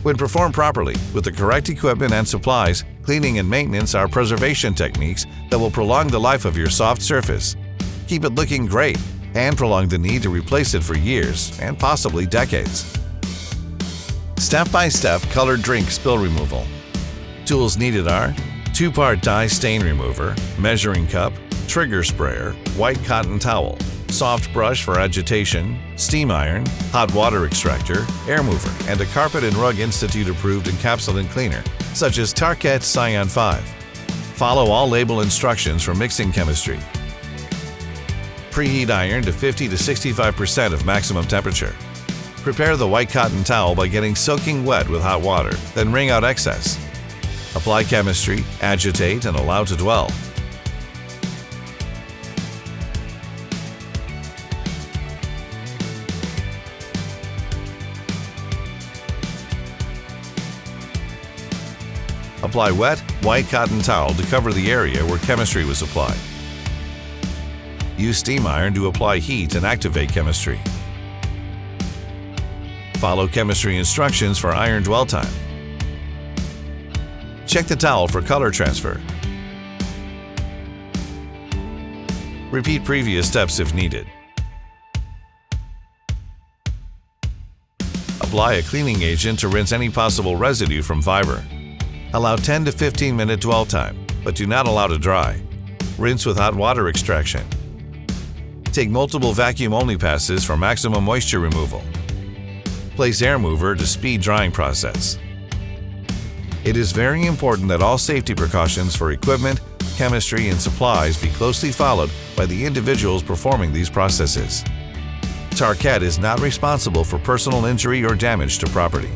When performed properly, with the correct equipment and supplies, cleaning and maintenance are preservation techniques that will prolong the life of your soft surface, keep it looking great, and prolong the need to replace it for years and possibly decades. Step-by-step colored drink spill removal. Tools needed are 2-part dye stain remover, measuring cup, trigger sprayer, white cotton towel, soft brush for agitation, steam iron, hot water extractor, air mover, and a Carpet and Rug Institute approved encapsulant cleaner, such as Tarkett Cyan 5. Follow all label instructions for mixing chemistry. Preheat iron to 50 to 65% of maximum temperature. Prepare the white cotton towel by getting soaking wet with hot water, then wring out excess. Apply chemistry, agitate, and allow to dwell. Apply wet, white cotton towel to cover the area where chemistry was applied. Use steam iron to apply heat and activate chemistry. Follow chemistry instructions for iron dwell time. Check the towel for color transfer. Repeat previous steps if needed. Apply a cleaning agent to rinse any possible residue from fiber. Allow 10 to 15 minute dwell time, but do not allow to dry. Rinse with hot water extraction. Take multiple vacuum-only passes for maximum moisture removal. Place air mover to speed drying process. It is very important that all safety precautions for equipment, chemistry, and supplies be closely followed by the individuals performing these processes. Tarkett is not responsible for personal injury or damage to property.